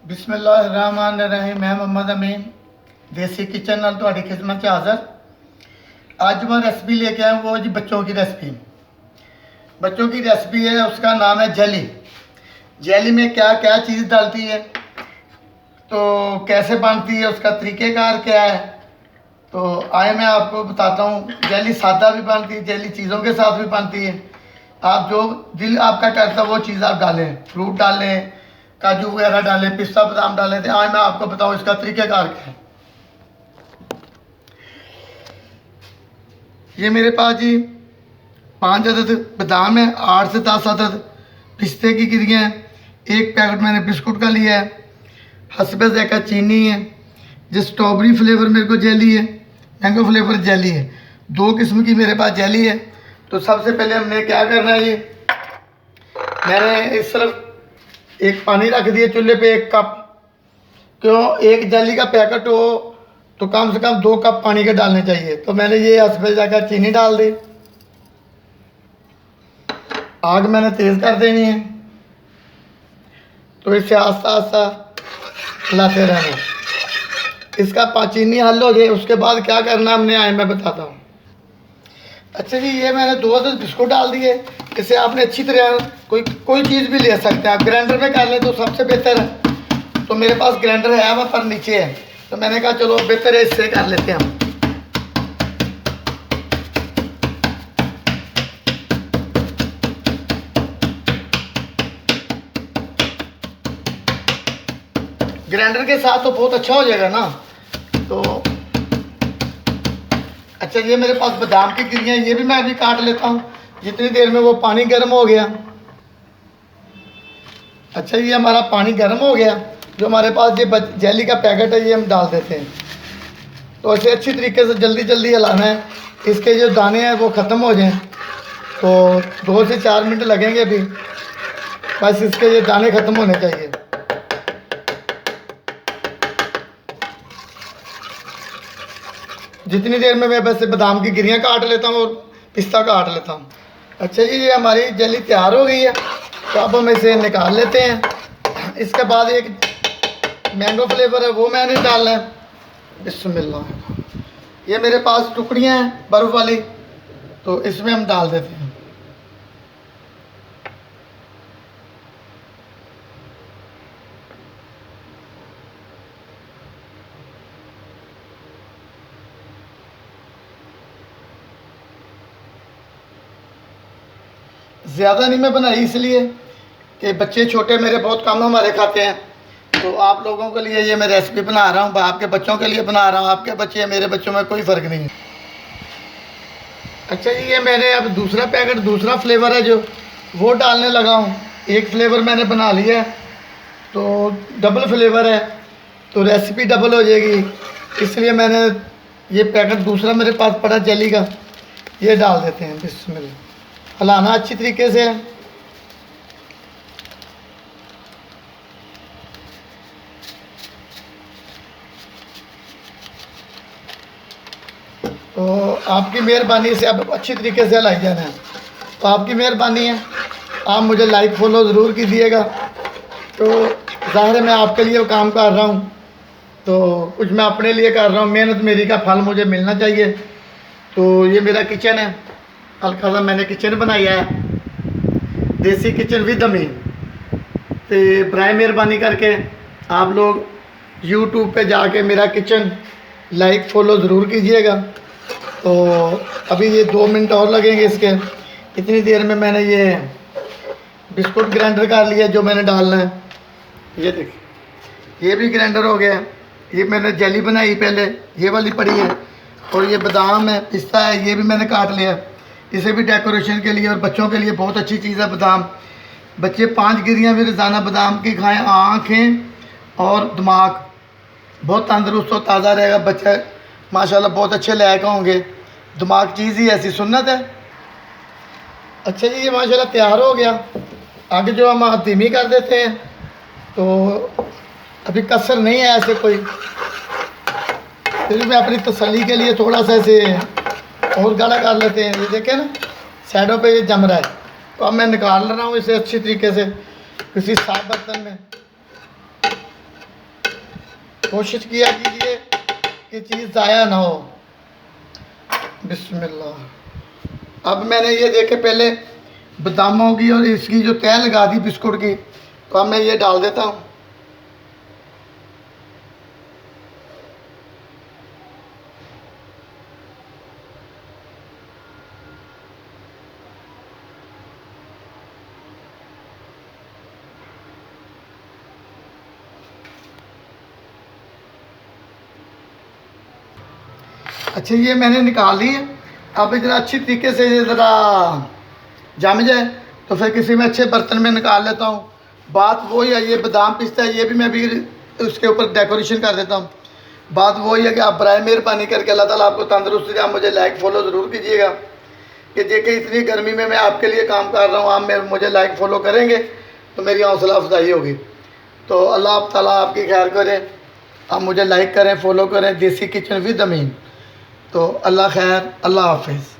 बिस्मिल्लाहिर्रहमानिर्रहीम। मैं मोहम्मद अमीन देसी किचन नाल तुहाडी खिदमत च हाज़र। आज मैं रेसिपी लेके आया हूँ वो जी बच्चों की रेसिपी। बच्चों की रेसिपी है, उसका नाम है जेली। जेली में क्या क्या चीज़ डालती है, तो कैसे बनती है, उसका तरीक़ेकार क्या है, तो आए मैं आपको बताता हूँ। जेली सादा भी बनती है, जेली चीज़ों के साथ भी बनती है। आप जो दिल आपका करता है वो चीज़ आप डालें, फ्रूट डालें, काजू वगैरह डालें, पिस्ता बादाम डालें। तो आज मैं आपको बताऊँ इसका तरीक़ेकार क्या है। ये मेरे पास जी 5 अदद बादाम है, 8 से 10 अदद पिस्ते की गिरियाँ हैं, एक पैकेट मैंने बिस्कुट का लिया है, हस्बे ज़ायक़ा चीनी है, जो स्ट्रॉबेरी फ्लेवर मेरे को जेली है, मैंगो फ्लेवर जेली है। 2 किस्म की मेरे पास जेली है। तो सबसे पहले हमने क्या करना है, ये मैंने इस तरफ एक पानी रख दिया चूल्हे पे, 1 कप। क्यों, एक जेली का पैकेट हो तो कम से कम 2 कप पानी के डालने चाहिए। तो मैंने ये हस्बे ज़ायक़ा चीनी डाल दी। आग मैंने तेज़ कर देनी है, तो इसे आस्ता आस्ता हिलाते रहना। इसका चीनी हल हो जाए, उसके बाद क्या करना हमने आए मैं बताता हूँ। अच्छा जी, ये मैंने 2 अदद बिस्कुट डाल दिए। इसे आपने अच्छी तरह कोई चीज़ भी ले सकते हैं, आप ग्राइंडर में कर लें तो सबसे बेहतर है। तो मेरे पास ग्राइंडर है वह पर नीचे है, तो मैंने कहा चलो बेहतर है इससे कर लेते हैं हम। ग्राइंडर के साथ तो बहुत अच्छा हो जाएगा ना। तो अच्छा, ये मेरे पास बादाम की गिरियाँ, ये भी मैं अभी काट लेता हूँ जितनी देर में वो पानी गर्म हो गया। अच्छा, ये हमारा पानी गर्म हो गया। जो हमारे पास ये जेली का पैकेट है ये हम डाल देते हैं। तो ऐसे अच्छी तरीके से जल्दी जल्दी हिलाना है, इसके जो दाने हैं वो ख़त्म हो जाएं। तो 2 से 4 मिनट लगेंगे अभी, बस इसके ये दाने ख़त्म होने चाहिए। जितनी देर में मैं बस बादाम की गिरियाँ काट लेता हूँ और पिस्ता काट लेता हूँ। अच्छा जी, ये हमारी जेली तैयार हो गई है, तो अब हम इसे निकाल लेते हैं। इसके बाद एक मैंगो फ्लेवर है वो मैंने डालना है। बिस्मिल्लाह। ये मेरे पास टुकड़ियाँ हैं बर्फ़ वाली, तो इसमें हम डाल देते हैं। ज़्यादा नहीं मैं बनाई इसलिए कि बच्चे छोटे मेरे बहुत कम हमारे खाते हैं। तो आप लोगों के लिए ये मैं रेसिपी बना रहा हूँ, आपके बच्चों के लिए बना रहा हूँ। आपके बच्चे मेरे बच्चों में कोई फ़र्क नहीं है। अच्छा जी, ये मैंने अब दूसरा पैकेट, दूसरा फ्लेवर है जो वो डालने लगा हूँ। एक फ्लेवर मैंने बना लिया है, तो डबल फ्लेवर है, तो रेसिपी डबल हो जाएगी। इसलिए मैंने ये पैकेट दूसरा मेरे पास पड़ा जेली का, ये डाल देते हैं। बिस्मिल्लाह। हिलाना अच्छी तरीके से है। तो आपकी मेहरबानी से अब अच्छी तरीके से हिलाई जाना है। तो आपकी मेहरबानी है, आप मुझे लाइक फॉलो ज़रूर कीजिएगा। तो ज़ाहिर है मैं आपके लिए काम कर रहा हूँ, तो कुछ मैं अपने लिए कर रहा हूँ। मेहनत मेरी का फल मुझे मिलना चाहिए। तो ये मेरा किचन है, हल्का सा मैंने किचन बनाया है, देसी किचन विद अमीन। तो बराए मेहरबानी करके आप लोग यूट्यूब पे जाके मेरा किचन लाइक फॉलो ज़रूर कीजिएगा। तो अभी ये 2 मिनट और लगेंगे इसके। इतनी देर में मैंने ये बिस्कुट ग्राइंडर कर लिया जो मैंने डालना है। ये देखिए, ये भी ग्राइंडर हो गया। ये मैंने जेली बनाई पहले, ये वाली पड़ी है, और ये बादाम है, पिस्ता है, ये भी मैंने काट लिया। इसे भी डेकोरेशन के लिए और बच्चों के लिए बहुत अच्छी चीज़ है बादाम। बच्चे 5 गिरियाँ भी रोज़ाना बादाम की खाएँ, आँखें और दिमाग बहुत तंदुरुस्त और ताज़ा रहेगा। बच्चे माशाल्लाह बहुत अच्छे लायक होंगे। दिमाग चीज़ ही ऐसी सुन्नत है। अच्छा जी, ये माशाल्लाह तैयार हो गया। आगे जो हम धीमी कर देते हैं, तो अभी कसर नहीं है ऐसे कोई, फिर मैं अपनी तसल्ली के लिए थोड़ा सा ऐसे और गाढ़ा कर लेते हैं। ये देखें ना, साइडों पे ये जम रहा है। तो अब मैं निकाल रहा हूँ इसे अच्छी तरीके से किसी साफ बर्तन में। कोशिश किया कीजिए कि चीज़ ज़ाया ना हो। बिस्मिल्लाह। अब मैंने ये देखे पहले बादामों की और इसकी जो तह लगा दी बिस्कुट की, तो अब मैं ये डाल देता हूँ। अच्छा, ये मैंने निकाल ली है। अब इतना अच्छी तरीके से ये ज़रा जम जाए तो फिर किसी में अच्छे बर्तन में निकाल लेता हूँ। बात वही है, ये बादाम पिस्ता है, ये भी मैं भी उसके ऊपर डेकोरेशन कर देता हूँ। बात वही है कि आप बराए मेहरबानी करके अल्लाह ताला आपको तंदुरुस्ती दे। आप मुझे लाइक फॉलो ज़रूर कीजिएगा कि देखिए इतनी गर्मी में मैं आपके लिए काम कर रहा हूँ, आप मुझे लाइक फॉलो करेंगे तो मेरी हौसला अफजाई होगी। तो अल्लाह ताला आपकी खैर करे। आप मुझे लाइक करें, फॉलो करें, देसी किचन विद अमीन। तो अल्लाह खैर, अल्लाह हाफिज़।